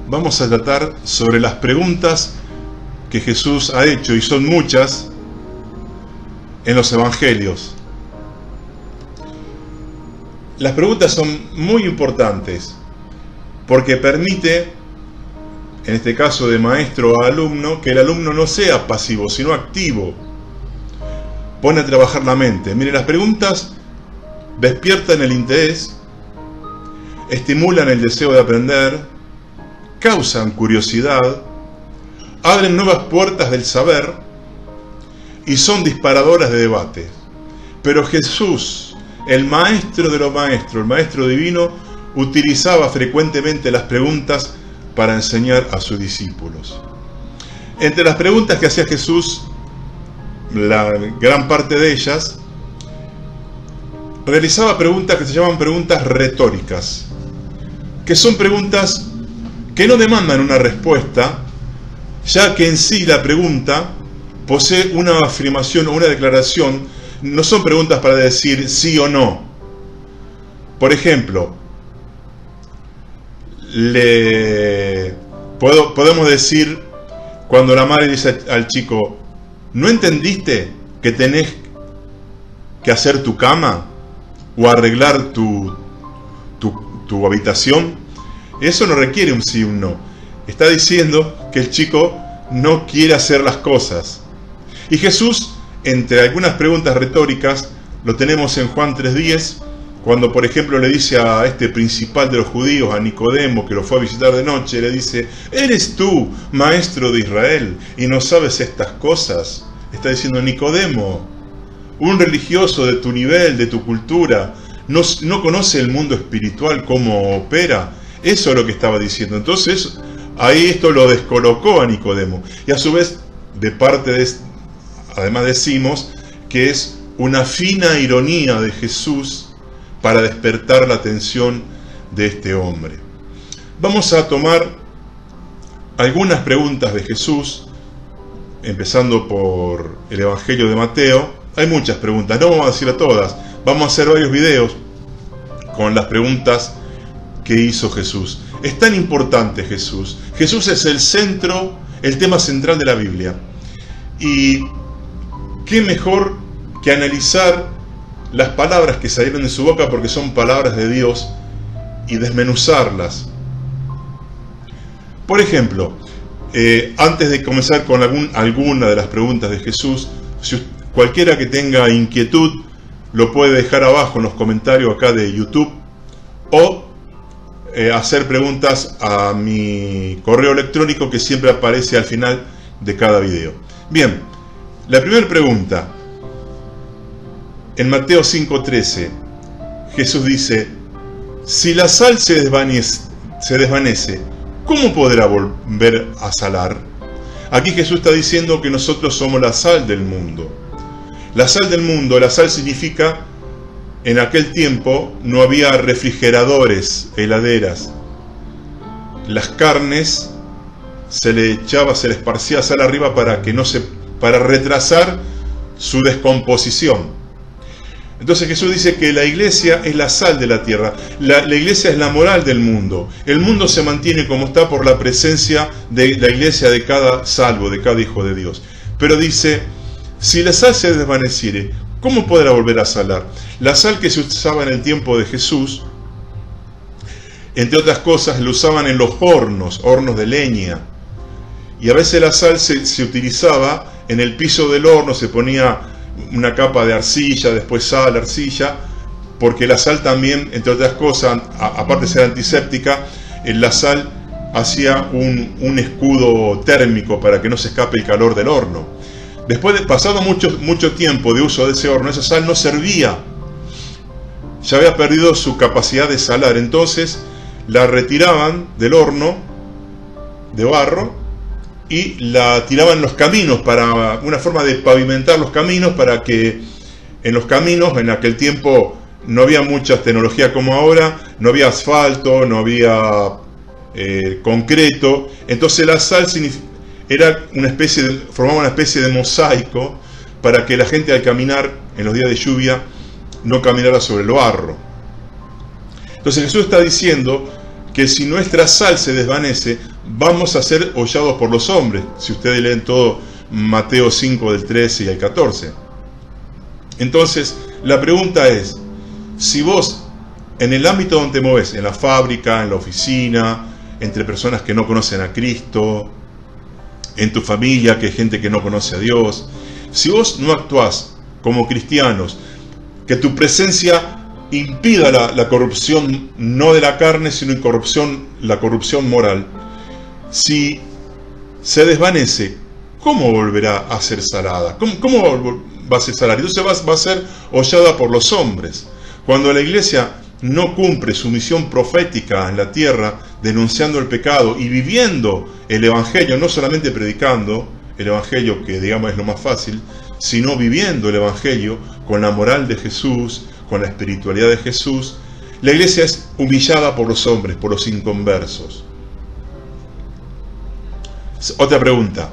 vamos a tratar sobre las preguntas que Jesús ha hecho, y son muchas, en los evangelios. Las preguntas son muy importantes porque permite, en este caso de maestro a alumno, que el alumno no sea pasivo, sino activo. Pone a trabajar la mente. Mire, las preguntas despiertan el interés, estimulan el deseo de aprender, causan curiosidad, abren nuevas puertas del saber y son disparadoras de debate. Pero Jesús, el maestro de los maestros, el maestro divino, utilizaba frecuentemente las preguntas para enseñar a sus discípulos. Entre las preguntas que hacía Jesús, la gran parte de ellas, realizaba preguntas que se llaman preguntas retóricas, que son preguntas que no demandan una respuesta, ya que en sí la pregunta posee una afirmación o una declaración. No son preguntas para decir sí o no. Por ejemplo, podemos decir, cuando la madre dice al chico: ¿no entendiste que tenés que hacer tu cama o arreglar tu habitación? Eso no requiere un sí o un no. Está diciendo que el chico no quiere hacer las cosas. Y Jesús, entre algunas preguntas retóricas, lo tenemos en Juan 3:10, cuando por ejemplo le dice a este principal de los judíos, a Nicodemo, que lo fue a visitar de noche, le dice: ¿eres tú, maestro de Israel, y no sabes estas cosas? Está diciendo: Nicodemo, un religioso de tu nivel, de tu cultura, no conoce el mundo espiritual, cómo opera. Eso es lo que estaba diciendo. Entonces, ahí esto lo descolocó a Nicodemo. Y a su vez, de parte de además decimos que es una fina ironía de Jesús para despertar la atención de este hombre. Vamos a tomar algunas preguntas de Jesús, empezando por el Evangelio de Mateo. Hay muchas preguntas, no vamos a decir a todas. Vamos a hacer varios videos con las preguntas que hizo Jesús. Es tan importante Jesús. Jesús es el centro, el tema central de la Biblia. Y qué mejor que analizar las palabras que salieron de su boca, porque son palabras de Dios, y desmenuzarlas. Por ejemplo, antes de comenzar con alguna de las preguntas de Jesús, si cualquiera que tenga inquietud lo puede dejar abajo en los comentarios acá de YouTube, o hacer preguntas a mi correo electrónico que siempre aparece al final de cada video. Bien, la primera pregunta. En Mateo 5:13, Jesús dice: si la sal se desvanece, ¿cómo podrá volver a salar? Aquí Jesús está diciendo que nosotros somos la sal del mundo. La sal del mundo, la sal significa, en aquel tiempo no había refrigeradores, heladeras. Las carnes se le esparcía sal arriba para retrasar su descomposición. Entonces Jesús dice que la iglesia es la sal de la tierra. La iglesia es la moral del mundo. El mundo se mantiene como está por la presencia de la iglesia, de cada salvo, de cada hijo de Dios. Pero dice: si la sal se desvaneciere, ¿cómo podrá volver a salar? La sal que se usaba en el tiempo de Jesús, entre otras cosas, la usaban en los hornos de leña. Y a veces la sal se utilizaba en el piso del horno, se ponía una capa de arcilla, después sal, arcilla, porque la sal también, entre otras cosas, aparte de ser antiséptica, la sal hacía un escudo térmico para que no se escape el calor del horno. Después de pasado mucho tiempo de uso de ese horno, esa sal no servía, ya había perdido su capacidad de salar. Entonces la retiraban del horno de barro y la tiraban en los caminos, para una forma de pavimentar los caminos, para que en los caminos, en aquel tiempo no había mucha tecnología como ahora, no había asfalto, no había concreto. Entonces la sal formaba una especie de mosaico para que la gente, al caminar en los días de lluvia, no caminara sobre el barro. Entonces Jesús está diciendo que si nuestra sal se desvanece, vamos a ser hollados por los hombres, si ustedes leen todo Mateo 5 del 13 y al 14. Entonces, la pregunta es, si vos en el ámbito donde te mueves, en la fábrica, en la oficina, entre personas que no conocen a Cristo, en tu familia, que hay gente que no conoce a Dios, si vos no actuás como cristianos, que tu presencia impida la corrupción no de la carne, sino la corrupción moral, si se desvanece, ¿cómo volverá a ser salada? ¿Cómo va a ser salada? Entonces va a ser hollada por los hombres. Cuando la iglesia no cumple su misión profética en la tierra, denunciando el pecado y viviendo el evangelio, no solamente predicando el evangelio, que digamos es lo más fácil, sino viviendo el evangelio con la moral de Jesús, con la espiritualidad de Jesús, la iglesia es humillada por los hombres, por los inconversos. Otra pregunta,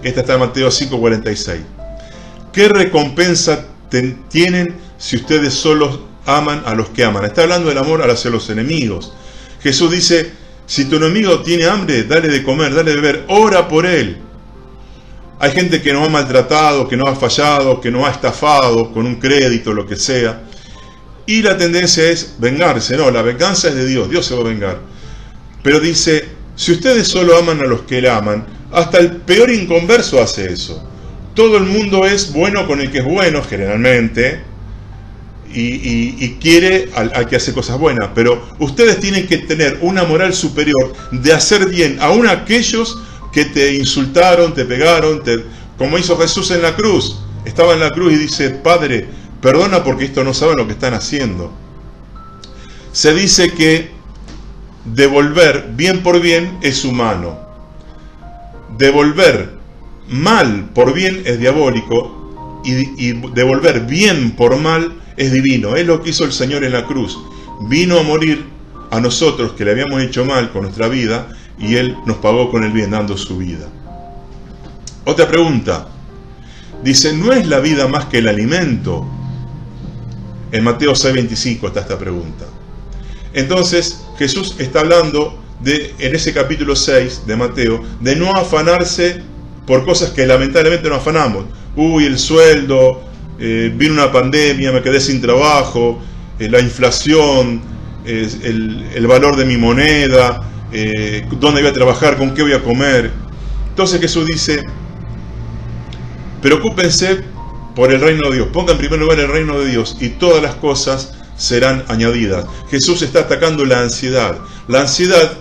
esta está en Mateo 5:46. ¿Qué recompensa tienen si ustedes solos aman a los que aman? Está hablando del amor hacia los enemigos. Jesús dice, si tu enemigo tiene hambre, dale de comer, dale de beber, ora por él. Hay gente que nos ha maltratado, que nos ha fallado, que nos ha estafado con un crédito, lo que sea. Y la tendencia es vengarse. No, la venganza es de Dios, Dios se va a vengar. Pero dice, si ustedes solo aman a los que le aman, hasta el peor inconverso hace eso. Todo el mundo es bueno con el que es bueno, generalmente, y quiere al que hace cosas buenas. Pero ustedes tienen que tener una moral superior de hacer bien aún a aquellos que te insultaron, te pegaron, como hizo Jesús en la cruz. Estaba en la cruz y dice, Padre, perdona porque esto no saben lo que están haciendo. Se dice que devolver bien por bien es humano. Devolver mal por bien es diabólico y devolver bien por mal es divino. Es lo que hizo el Señor en la cruz. Vino a morir a nosotros que le habíamos hecho mal con nuestra vida y Él nos pagó con el bien dando su vida. Otra pregunta. Dice, ¿no es la vida más que el alimento? En Mateo 6:25 está esta pregunta. Entonces Jesús está hablando en ese capítulo 6 de Mateo, de no afanarse por cosas que lamentablemente nos afanamos. Uy, el sueldo, vino una pandemia, me quedé sin trabajo, la inflación, el valor de mi moneda, dónde voy a trabajar, con qué voy a comer. Entonces Jesús dice, preocúpense por el reino de Dios, pongan en primer lugar el reino de Dios y todas las cosas serán añadidas. Jesús está atacando la ansiedad. La ansiedad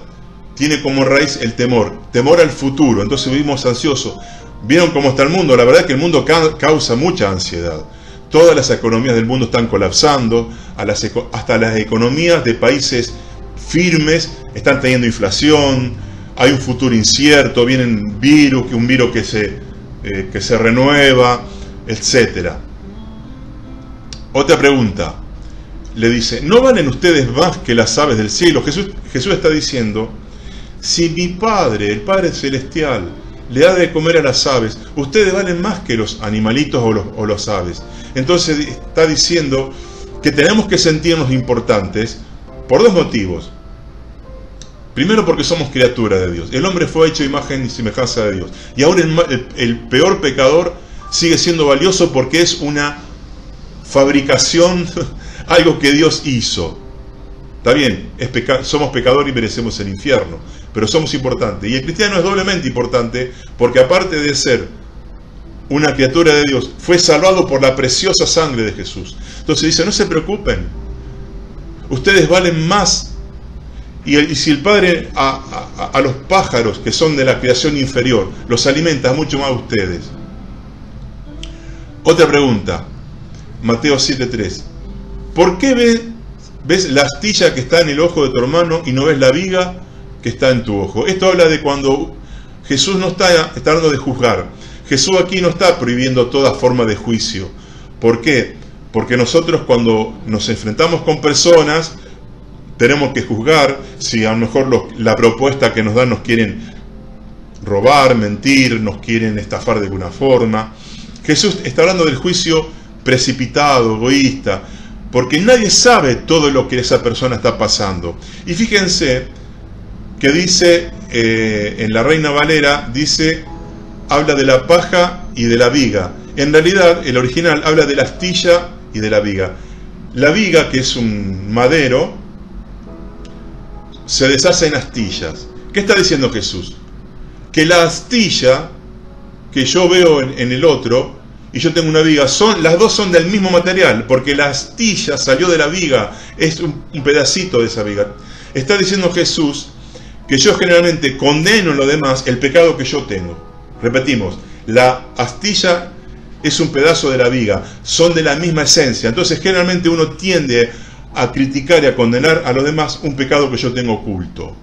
tiene como raíz el temor al futuro, entonces vivimos ansiosos. ¿Vieron cómo está el mundo? La verdad es que el mundo causa mucha ansiedad. Todas las economías del mundo están colapsando, hasta las economías de países firmes están teniendo inflación, hay un futuro incierto, vienen un virus que se renueva, etc. Otra pregunta, le dice, ¿no valen ustedes más que las aves del cielo? Jesús está diciendo, si mi Padre, el Padre Celestial, le da de comer a las aves, ustedes valen más que los animalitos o los aves. Entonces está diciendo que tenemos que sentirnos importantes por dos motivos. Primero, porque somos criaturas de Dios. El hombre fue hecho a imagen y semejanza de Dios. Y aún el peor pecador sigue siendo valioso porque es una fabricación, algo que Dios hizo. Está bien, somos pecadores y merecemos el infierno, pero somos importantes. Y el cristiano es doblemente importante porque aparte de ser una criatura de Dios, fue salvado por la preciosa sangre de Jesús. Entonces dice, no se preocupen, ustedes valen más. Y si el Padre a los pájaros que son de la creación inferior los alimenta mucho más a ustedes. Otra pregunta, Mateo 7:3. ¿Por qué ves la astilla que está en el ojo de tu hermano y no ves la viga que está en tu ojo? Esto habla de cuando Jesús no está hablando de juzgar. Jesús aquí no está prohibiendo toda forma de juicio. ¿Por qué? Porque nosotros cuando nos enfrentamos con personas tenemos que juzgar si a lo mejor la propuesta que nos dan nos quieren robar, mentir, nos quieren estafar de alguna forma. Jesús está hablando del juicio precipitado, egoísta, porque nadie sabe todo lo que esa persona está pasando. Y fíjense que dice, en la Reina Valera, dice, habla de la paja y de la viga. En realidad, el original habla de la astilla y de la viga. La viga, que es un madero, se deshace en astillas. ¿Qué está diciendo Jesús? Que la astilla que yo veo en el otro, y yo tengo una viga, las dos son del mismo material, porque la astilla salió de la viga, es un pedacito de esa viga. Está diciendo Jesús que yo generalmente condeno en lo demás el pecado que yo tengo. Repetimos, la astilla es un pedazo de la viga, son de la misma esencia. Entonces generalmente uno tiende a criticar y a condenar a los demás un pecado que yo tengo oculto.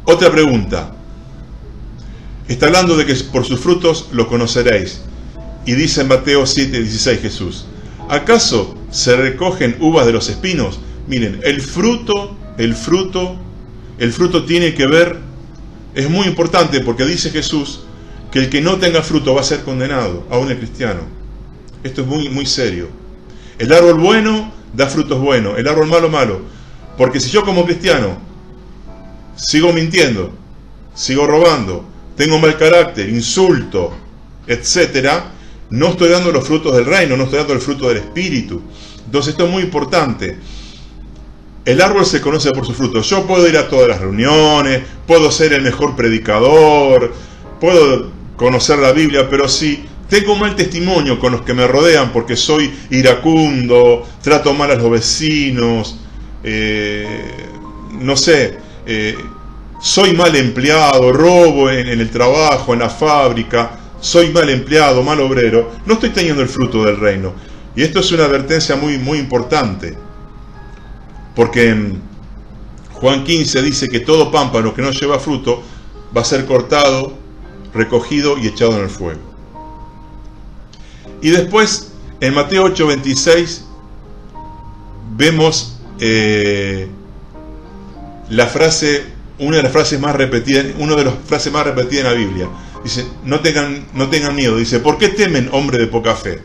Otra pregunta. Está hablando de que por sus frutos lo conoceréis. Y dice en Mateo 7:16 Jesús, ¿acaso se recogen uvas de los espinos? Miren, el fruto tiene que ver, es muy importante porque dice Jesús que el que no tenga fruto va a ser condenado, aún el cristiano. Esto es muy, muy serio. El árbol bueno da frutos buenos, el árbol malo, malo. Porque si yo como cristiano sigo mintiendo, sigo robando, tengo mal carácter, insulto, etcétera, no estoy dando los frutos del reino, no estoy dando el fruto del Espíritu. Entonces esto es muy importante. El árbol se conoce por sus frutos. Yo puedo ir a todas las reuniones, puedo ser el mejor predicador, puedo conocer la Biblia, pero si tengo un mal testimonio con los que me rodean porque soy iracundo, trato mal a los vecinos, no sé, soy mal empleado, robo en el trabajo, en la fábrica, soy mal empleado, mal obrero, no estoy teniendo el fruto del reino. Y esto es una advertencia muy, muy importante. Porque en Juan 15 dice que todo pámpano que no lleva fruto va a ser cortado, recogido y echado en el fuego. Y después, en Mateo 8:26, vemos la frase, una de las frases más repetidas en la Biblia. Dice, no tengan miedo. Dice, ¿por qué temen, hombre de poca fe?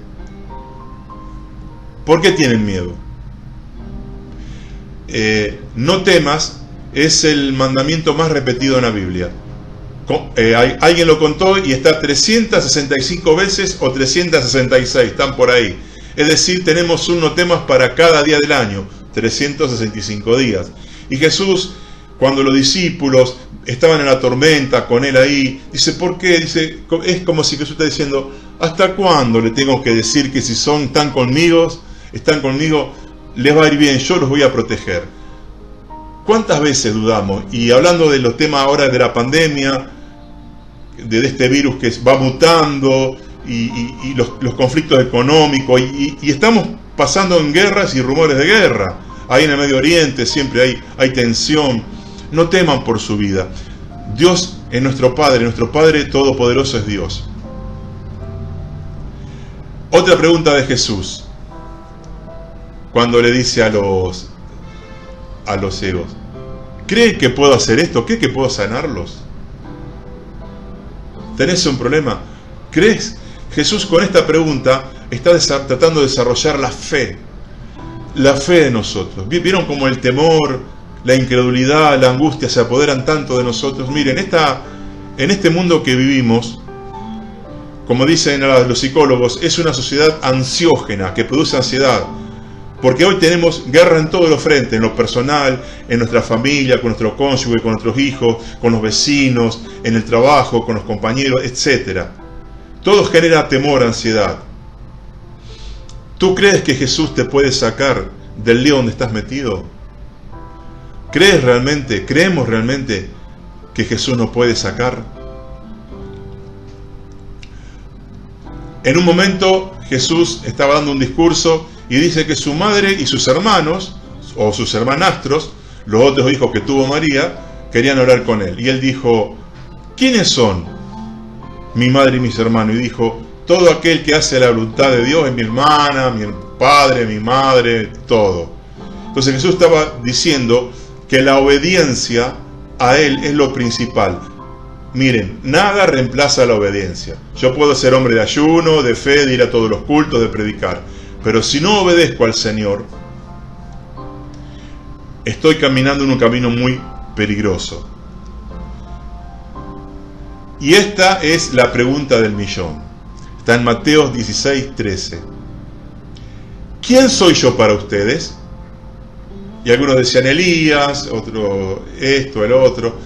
¿Por qué tienen miedo? No temas es el mandamiento más repetido en la Biblia. Alguien lo contó y está 365 veces o 366, están por ahí. Es decir, tenemos un no temas para cada día del año, 365 días. Y Jesús, cuando los discípulos estaban en la tormenta con él ahí, dice, ¿por qué? Dice, es como si Jesús está diciendo, ¿hasta cuándo le tengo que decir que si están conmigo, les va a ir bien, yo los voy a proteger? ¿Cuántas veces dudamos? Y hablando de los temas ahora de la pandemia, de este virus que va mutando, y los conflictos económicos, y estamos pasando en guerras y rumores de guerra. Ahí en el Medio Oriente siempre hay tensión. No teman por su vida. Dios es nuestro Padre todopoderoso es Dios. Otra pregunta de Jesús, cuando le dice a los ciegos, ¿creen que puedo hacer esto? ¿Creen que puedo sanarlos? ¿Tenés un problema? ¿Crees? Jesús con esta pregunta está tratando de desarrollar la fe de nosotros. ¿Vieron cómo el temor, la incredulidad, la angustia se apoderan tanto de nosotros? Miren, en este mundo que vivimos, como dicen los psicólogos, es una sociedad ansiógena, que produce ansiedad. Porque hoy tenemos guerra en todos los frentes, en lo personal, en nuestra familia, con nuestro cónyuge, con nuestros hijos, con los vecinos, en el trabajo, con los compañeros, etc. Todo genera temor, ansiedad. ¿Tú crees que Jesús te puede sacar del lío donde estás metido? ¿Creemos realmente que Jesús nos puede sacar? En un momento Jesús estaba dando un discurso y dice que su madre y sus hermanos, o sus hermanastros, los otros hijos que tuvo María, querían orar con él. Y él dijo, ¿quiénes son mi madre y mis hermanos? Y dijo, todo aquel que hace la voluntad de Dios es mi hermana, mi padre, mi madre, todo. Entonces Jesús estaba diciendo que la obediencia a Él es lo principal. Miren, nada reemplaza la obediencia. Yo puedo ser hombre de ayuno, de fe, de ir a todos los cultos, de predicar. Pero si no obedezco al Señor, estoy caminando en un camino muy peligroso. Y esta es la pregunta del millón. Está en Mateo 16:13. ¿Quién soy yo para ustedes? Y algunos decían Elías, otro esto, el otro.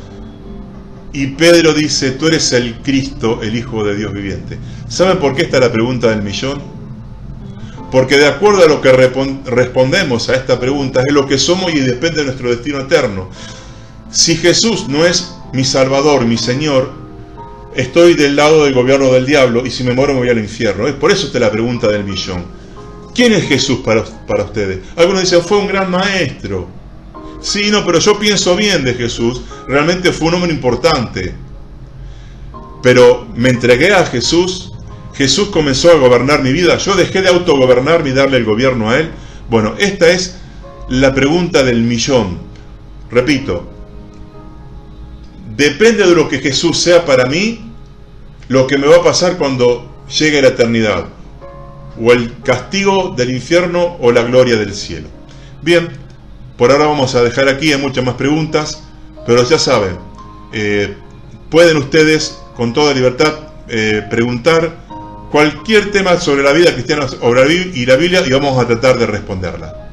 Y Pedro dice, tú eres el Cristo, el Hijo de Dios viviente. ¿Saben por qué está la pregunta del millón? Porque de acuerdo a lo que respondemos a esta pregunta es lo que somos y depende de nuestro destino eterno. Si Jesús no es mi Salvador, mi Señor, estoy del lado del gobierno del diablo y si me muero me voy al infierno. Por eso está la pregunta del millón. ¿Quién es Jesús para ustedes? Algunos dicen, fue un gran maestro. Sí, no, pero yo pienso bien de Jesús. Realmente fue un hombre importante. Pero me entregué a Jesús. Jesús comenzó a gobernar mi vida. Yo dejé de autogobernarme y darle el gobierno a Él. Bueno, esta es la pregunta del millón. Repito. Depende de lo que Jesús sea para mí, lo que me va a pasar cuando llegue la eternidad. O el castigo del infierno o la gloria del cielo. Bien, por ahora vamos a dejar aquí, hay muchas más preguntas, pero ya saben, pueden ustedes con toda libertad preguntar cualquier tema sobre la vida cristiana y la Biblia y vamos a tratar de responderla.